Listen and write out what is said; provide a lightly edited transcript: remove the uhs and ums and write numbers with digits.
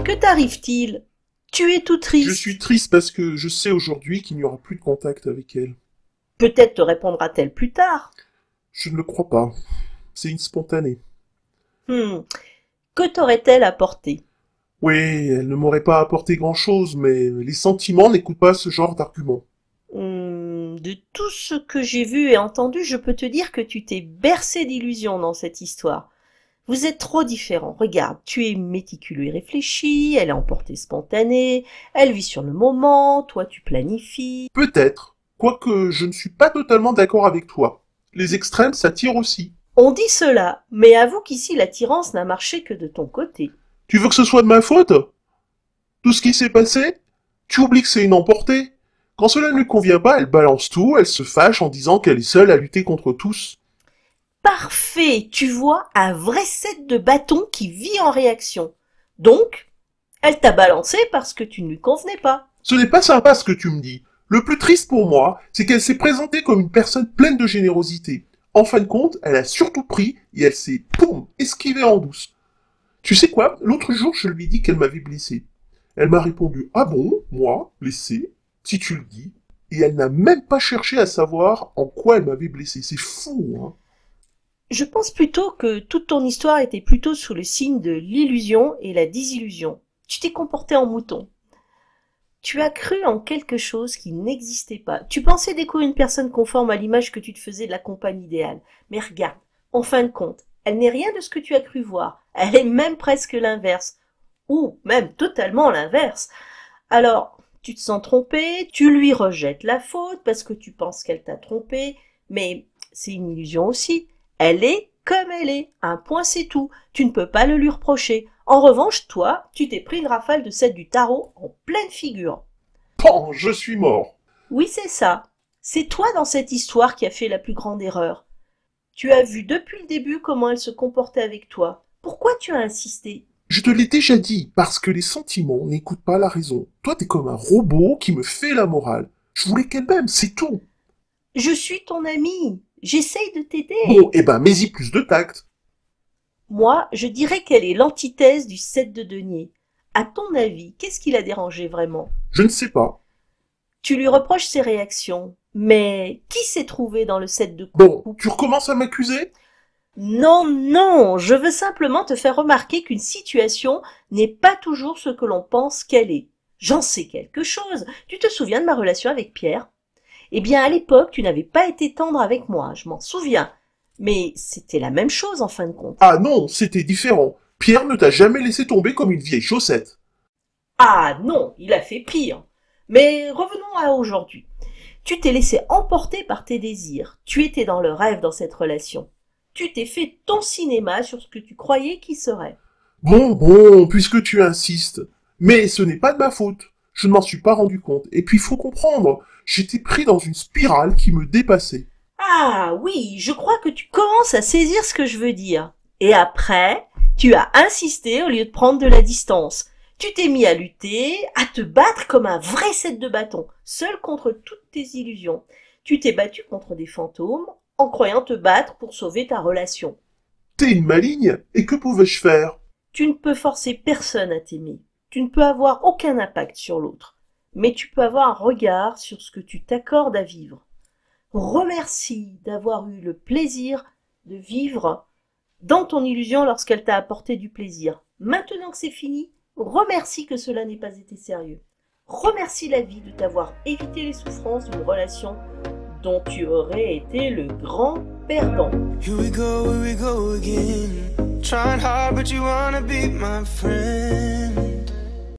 Que t'arrive-t-il? Tu es tout Je triste. suis triste parce que je sais aujourd'hui qu'il n'y aura plus de contact avec elle. Peut-être te répondra-t-elle plus tard. Je ne le crois pas. C'est une spontanée. Hmm. Que t'aurait-elle apporté? Oui, elle ne m'aurait pas apporté grand-chose, mais les sentiments n'écoutent pas ce genre d'argument. De tout ce que j'ai vu et entendu, je peux te dire que tu t'es bercé d'illusions dans cette histoire. Vous êtes trop différents. Regarde, tu es méticuleux et réfléchi, elle est emportée spontanée, elle vit sur le moment, toi tu planifies. Peut-être, quoique je ne suis pas totalement d'accord avec toi. Les extrêmes s'attirent aussi. On dit cela, mais avoue qu'ici l'attirance n'a marché que de ton côté. Tu veux que ce soit de ma faute? Tout ce qui s'est passé? Tu oublies que c'est une emportée. Quand cela ne lui convient pas, elle balance tout, elle se fâche en disant qu'elle est seule à lutter contre tous. Parfait, tu vois, un vrai set de bâtons qui vit en réaction. Donc, elle t'a balancé parce que tu ne lui convenais pas. Ce n'est pas sympa ce que tu me dis. Le plus triste pour moi, c'est qu'elle s'est présentée comme une personne pleine de générosité. En fin de compte, elle a surtout pris et elle s'est, poum, esquivée en douce. Tu sais quoi? L'autre jour, je lui ai dit qu'elle m'avait blessé. Elle m'a répondu, ah bon, moi, blessé? Si tu le dis. Et elle n'a même pas cherché à savoir en quoi elle m'avait blessé. C'est fou, hein? Je pense plutôt que toute ton histoire était plutôt sous le signe de l'illusion et la désillusion. Tu t'es comporté en mouton. Tu as cru en quelque chose qui n'existait pas. Tu pensais découvrir une personne conforme à l'image que tu te faisais de la compagne idéale. Mais regarde, en fin de compte, elle n'est rien de ce que tu as cru voir. Elle est même presque l'inverse. Ou même totalement l'inverse. Alors, tu te sens trompé, tu lui rejettes la faute parce que tu penses qu'elle t'a trompé, mais c'est une illusion aussi. Elle est comme elle est, un point c'est tout, tu ne peux pas le lui reprocher. En revanche, toi, tu t'es pris une rafale de 7 du tarot en pleine figure. Pan, je suis mort. Oui, c'est ça. C'est toi dans cette histoire qui a fait la plus grande erreur. Tu as vu depuis le début comment elle se comportait avec toi. Pourquoi tu as insisté? Je te l'ai déjà dit, parce que les sentiments n'écoutent pas la raison. Toi, t'es comme un robot qui me fait la morale. Je voulais qu'elle m'aime, c'est tout. Je suis ton ami. J'essaye de Bon, t'aider. eh ben, mets-y plus de tact. Moi, je dirais qu'elle est l'antithèse du 7 de denier. À ton avis, qu'est-ce qui l'a dérangé vraiment? Je ne sais pas. Tu lui reproches ses réactions. Mais qui s'est trouvé dans le 7 de Bon, coupe? tu recommences à m'accuser? Non, non, je veux simplement te faire remarquer qu'une situation n'est pas toujours ce que l'on pense qu'elle est. J'en sais quelque chose. Tu te souviens de ma relation avec Pierre? Eh bien, à l'époque, tu n'avais pas été tendre avec moi, je m'en souviens. Mais c'était la même chose en fin de compte. Ah non, c'était différent. Pierre ne t'a jamais laissé tomber comme une vieille chaussette. Ah non, il a fait pire. Mais revenons à aujourd'hui. Tu t'es laissé emporter par tes désirs. Tu étais dans le rêve dans cette relation. Tu t'es fait ton cinéma sur ce que tu croyais qu'il serait. Bon, puisque tu insistes. Mais ce n'est pas de ma faute. Je ne m'en suis pas rendu compte. Et puis, il faut comprendre, j'étais pris dans une spirale qui me dépassait. Ah oui, je crois que tu commences à saisir ce que je veux dire. Et après, tu as insisté au lieu de prendre de la distance. Tu t'es mis à lutter, à te battre comme un vrai 7 de bâton, seul contre toutes tes illusions. Tu t'es battu contre des fantômes en croyant te battre pour sauver ta relation. T'es une maligne, et que pouvais-je faire? Tu ne peux forcer personne à t'aimer. Tu ne peux avoir aucun impact sur l'autre. Mais tu peux avoir un regard sur ce que tu t'accordes à vivre. Remercie d'avoir eu le plaisir de vivre dans ton illusion lorsqu'elle t'a apporté du plaisir. Maintenant que c'est fini, remercie que cela n'ait pas été sérieux. Remercie la vie de t'avoir évité les souffrances d'une relation dont tu aurais été le grand perdant. Here we go again. Trying hard, but you wanna be my friend.